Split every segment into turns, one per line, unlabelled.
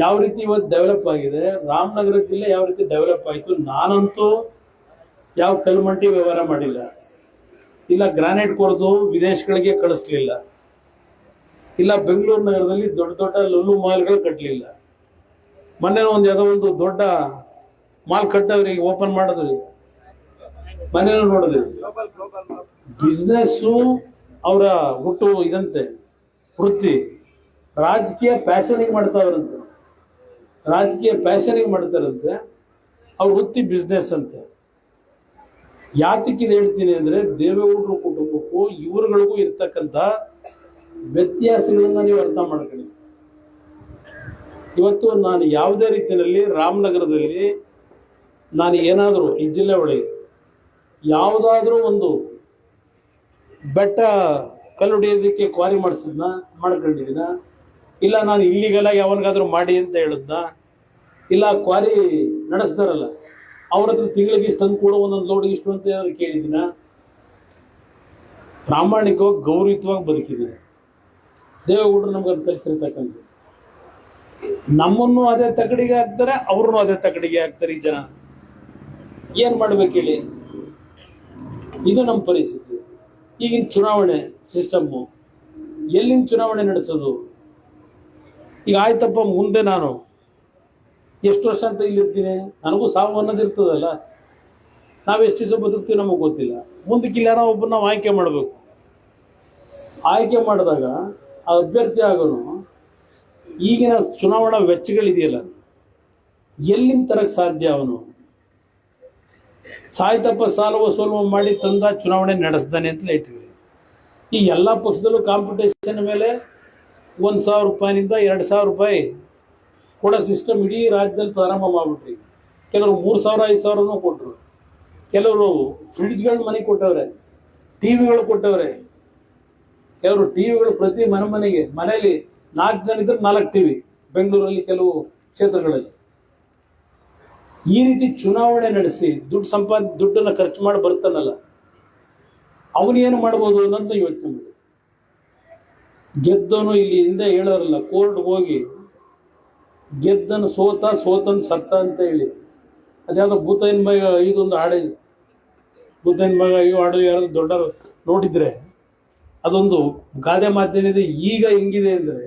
ಯಾವ ರೀತಿ ಇವತ್ತು ಡೆವಲಪ್ ಆಗಿದೆ, ರಾಮನಗರ ಜಿಲ್ಲೆ ಯಾವ ರೀತಿ ಡೆವಲಪ್ ಆಯಿತು. ನಾನಂತೂ ಯಾವ ಕಲ್ಮಂಟಿ ವ್ಯವಹಾರ ಮಾಡಿಲ್ಲ, ಇಲ್ಲ ಗ್ರಾನೈಟ್ ಕೊರೆದು ವಿದೇಶಗಳಿಗೆ ಕಳಿಸ್ಲಿಲ್ಲ, ಇಲ್ಲ ಬೆಂಗಳೂರು ನಗರದಲ್ಲಿ ದೊಡ್ಡ ದೊಡ್ಡ ಲುಲು ಮಾಲ್ಗಳು ಕಟ್ಟಲಿಲ್ಲ. ಮೊನ್ನೆ ಯಾವುದೋ ಒಂದು ದೊಡ್ಡ ಮಾಲ್ ಕಟ್ಟವ್ರಿಗೆ ಓಪನ್ ಮಾಡಿದ್ರಿ, ಮನೇನು ನೋಡಿದ್ರಿ. ಬಿಸ್ನೆಸ್ಸು ಅವರ ಹುಟ್ಟು ಇದಂತೆ ವೃತ್ತಿ. ರಾಜಕೀಯ ಪ್ಯಾಷನಿಗೆ ಮಾಡ್ತಾವ್ರಂತೆ, ರಾಜಕೀಯ ಪ್ಯಾಷನಿಗೆ ಮಾಡ್ತಾರಂತೆ, ಅವ್ರ ವೃತ್ತಿ ಬಿಸ್ನೆಸ್ ಅಂತೆ. ಯಾತಕ್ಕಿದೆ ಹೇಳ್ತೀನಿ ಅಂದ್ರೆ, ದೇವೇಗೌಡರ ಕುಟುಂಬಕ್ಕೂ ಇವರುಗಳಿಗೂ ಇರ್ತಕ್ಕಂಥ ವ್ಯತ್ಯಾಸಗಳನ್ನ ನೀವು ಅರ್ಥ ಮಾಡ್ಕೊಳ್ಳಿ. ಇವತ್ತು ನಾನು ಯಾವುದೇ ರೀತಿಯಲ್ಲಿ ರಾಮನಗರದಲ್ಲಿ ನಾನು ಏನಾದರೂ ಈ ಜಿಲ್ಲೆ ಒಳಗೆ ಯಾವುದಾದ್ರೂ ಒಂದು ಬೆಟ್ಟ ಕಲ್ಲುಡಿಯೋದಕ್ಕೆ ಕ್ವಾರಿ ಮಾಡ್ಕೊಂಡಿದ್ದೀನ, ಇಲ್ಲ ನಾನು ಇಲ್ಲಿಗೆಲ್ಲ ಯಾವನಿಗಾದ್ರೂ ಮಾಡಿ ಅಂತ ಹೇಳಿದ್ನ, ಇಲ್ಲ ಕ್ವಾರಿ ನಡೆಸ್ತಾರಲ್ಲ ಅವ್ರ ಹತ್ರ ತಿಂಗಳಿಗೆ ಇಷ್ಟು ತಂದು ಕೂಡ ಒಂದೊಂದು ಲೋಡಿಗೆ ಇಷ್ಟು ಅಂತ ಏನಾದ್ರು ಕೇಳಿದ್ದೀನ. ಪ್ರಾಮಾಣಿಕವಾಗಿ ಗೌರವಿತವಾಗಿ ಬದುಕಿದ್ದೀನಿ. ದೇವೇಗೌಡರು ನಮ್ಗೆ ಅದು ಕಲಿಸಿರ್ತಕ್ಕಂಥ. ನಮ್ಮನ್ನು ಅದೇ ತಕಡಿಗೆ ಹಾಕ್ತಾರೆ, ಅವ್ರನ್ನೂ ಅದೇ ತಕಡಿಗೆ ಹಾಕ್ತಾರೆ. ಈ ಜನ ಏನು ಮಾಡ್ಬೇಕು ಹೇಳಿ? ಇದು ನಮ್ಮ ಪರಿಸ್ಥಿತಿ. ಈಗಿನ ಚುನಾವಣೆ ಸಿಸ್ಟಮ್ಮು, ಎಲ್ಲಿನ ಚುನಾವಣೆ ನಡೆಸೋದು? ಈಗ ಆಯ್ತಪ್ಪ, ಮುಂದೆ ನಾನು ಎಷ್ಟು ವರ್ಷ ಅಂತ ಇಲ್ಲಿರ್ತೀನಿ, ನನಗೂ ಸಾವು ಅನ್ನೋದು ಇರ್ತದಲ್ಲ. ನಾವು ಎಷ್ಟು ದಿವಸ ಬದುಕ್ತೀವಿ ನಮಗೆ ಗೊತ್ತಿಲ್ಲ. ಮುಂದಕ್ಕೆ ಇಲ್ಲಿ ಯಾರೋ ಒಬ್ಬರು ನಾವು ಆಯ್ಕೆ ಮಾಡಬೇಕು. ಆಯ್ಕೆ ಮಾಡಿದಾಗ ಆ ಅಭ್ಯರ್ಥಿ ಆಗೋನು ಈಗಿನ ಚುನಾವಣಾ ವೆಚ್ಚಗಳಿದೆಯಲ್ಲ, ಎಲ್ಲಿಂದ ತರಕ್ಕೆ ಸಾಧ್ಯ? ಅವನು ಸಾಯ್ತಪ್ಪ ಸಾಲ ವಸೂಲು ಮಾಡಿ ತಂದ ಚುನಾವಣೆ ನಡೆಸ್ತಾನೆ ಅಂತಲೇ ಇಟ್ಟಿವಿ. ಈ ಎಲ್ಲ ಪಕ್ಷದಲ್ಲೂ ಕಾಂಪಿಟೇಷನ್ ಮೇಲೆ 1,000 ರೂಪಾಯಿನಿಂದ 2,000 ರೂಪಾಯಿ ಕೊಡೋ ಸಿಸ್ಟಮ್ ಇಡೀ ರಾಜ್ಯದಲ್ಲಿ ಪ್ರಾರಂಭ ಮಾಡಿಬಿಟ್ರಿ. ಕೆಲವರು 3,000 5,000 ಕೊಟ್ಟರು, ಕೆಲವರು ಫ್ರಿಡ್ಜ್ಗಳ ಮನೆ ಕೊಟ್ಟವ್ರೆ, ಟಿವಿಗಳು ಕೊಟ್ಟವ್ರೆ. ಕೆಲವರು ಟಿವಿಗಳು ಪ್ರತಿ ಮನೆಗೆ ಮನೆಯಲ್ಲಿ 4 ಜನ ಇದ್ರೆ 4 ಟಿವಿ. ಬೆಂಗಳೂರಲ್ಲಿ ಕೆಲವು ಕ್ಷೇತ್ರಗಳಲ್ಲಿ ಈ ರೀತಿ ಚುನಾವಣೆ ನಡೆಸಿ ದುಡ್ಡನ್ನು ಖರ್ಚು ಮಾಡಿ ಬರ್ತಾನಲ್ಲ, ಅವನೇನು ಮಾಡ್ಬೋದು ಅನ್ನೋದು ಯೋಚನೆ ಮಾಡಿ. ಗೆದ್ದವನು ಇಲ್ಲಿ ಹಿಂದೆ ಹೇಳೋರಲ್ಲ, ಕೋರ್ಟ್ಗೆ ಹೋಗಿ ಗೆದ್ದನು ಸೋತನ್ ಸತ್ತ ಅಂತ ಹೇಳಿ. ಅದ್ಯಾವುದೋ ಬುದ್ಧನ ಮಗ ಇದೊಂದು ಹಾಡಿದೆ, ಬುದ್ಧನ ಮಗ ಇವು ಹಾಡು ಯಾರು ದೊಡ್ಡ ನೋಡಿದ್ರೆ ಅದೊಂದು ಗಾದೆ ಮಾತೇನಿದೆ. ಈಗ ಹೆಂಗಿದೆ ಅಂದರೆ,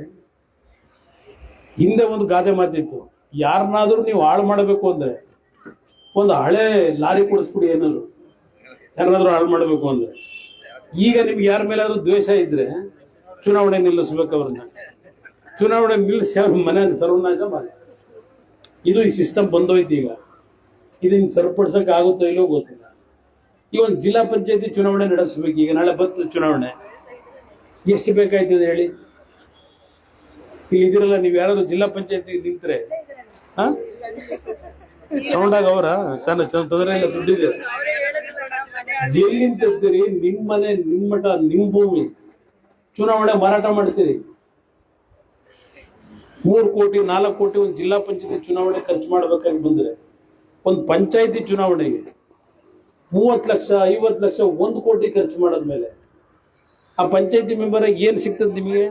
ಹಿಂದೆ ಒಂದು ಗಾದೆ ಮಾತಿತ್ತು, ಯಾರನ್ನಾದ್ರೂ ನೀವು ಹಾಳು ಮಾಡಬೇಕು ಅಂದ್ರೆ ಒಂದು ಹಳೆ ಲಾರಿ ಕೊಡಿಸ್ಬಿಡಿ, ಏನಾದ್ರು ಯಾರನ್ನಾದ್ರೂ ಹಾಳು ಮಾಡಬೇಕು ಅಂದ್ರೆ. ಈಗ ನಿಮ್ಗೆ ಯಾರ ಮೇಲಾದ್ರೂ ದ್ವೇಷ ಇದ್ರೆ ಚುನಾವಣೆ ನಿಲ್ಲಿಸ್ಬೇಕು, ಅವ್ರನ್ನ ಚುನಾವಣೆ ನಿಲ್ಲಿಸಿ ಅವ್ರ ಮನೆ ಸರ್ವನಾಶ ಮಾಡಿ. ಇದು ಈ ಸಿಸ್ಟಮ್ ಬಂದೋಯ್ತು. ಈಗ ಇದನ್ನ ಸರಿಪಡಿಸಕ್ಕೆ ಆಗುತ್ತೋ ಇಲ್ಲೋ ಗೊತ್ತಿಲ್ಲ. ಈಗ ಒಂದು ಜಿಲ್ಲಾ ಪಂಚಾಯತಿ ಚುನಾವಣೆ ನಡೆಸಬೇಕು. ಈಗ ನಾಳೆ ಬರ್ತದೆ ಚುನಾವಣೆ, ಎಷ್ಟು ಬೇಕಾಯ್ತದೆ ಹೇಳಿ? ಇಲ್ಲಿ ಇದಿರಲ್ಲ, ನೀವು ಯಾರಾದ್ರೂ ಜಿಲ್ಲಾ ಪಂಚಾಯತಿ ನಿಂತ್ರೆ ಸೌಂಡಾಗ ಅವರ ತೊಂದರೆ ಇಲ್ಲ, ದುಡ್ಡಿದೆ. ಎಲ್ಲಿಂದ ತರ್ತೀರಿ? ನಿಮ್ಮ ಮನೆ, ನಿಮ್ಮ ಮಠ, ನಿಮ್ಮ ಭೂಮಿ ಚುನಾವಣೆ ಮಾರಾಟ ಮಾಡ್ತೀರಿ. 3 ಕೋಟಿ 4 ಕೋಟಿ ಒಂದು ಜಿಲ್ಲಾ ಪಂಚಾಯತಿ ಚುನಾವಣೆ ಖರ್ಚು ಮಾಡ್ಬೇಕಾಗಿ ಬಂದ್ರೆ, ಒಂದು ಪಂಚಾಯತಿ ಚುನಾವಣೆಗೆ 30 ಲಕ್ಷ 50 ಲಕ್ಷ 1 ಕೋಟಿ ಖರ್ಚು ಮಾಡಿದ್ಮೇಲೆ ಆ ಪಂಚಾಯತಿ ಮೆಂಬರ್ ಏನ್ ಸಿಗ್ತದೆ ನಿಮಗೆ?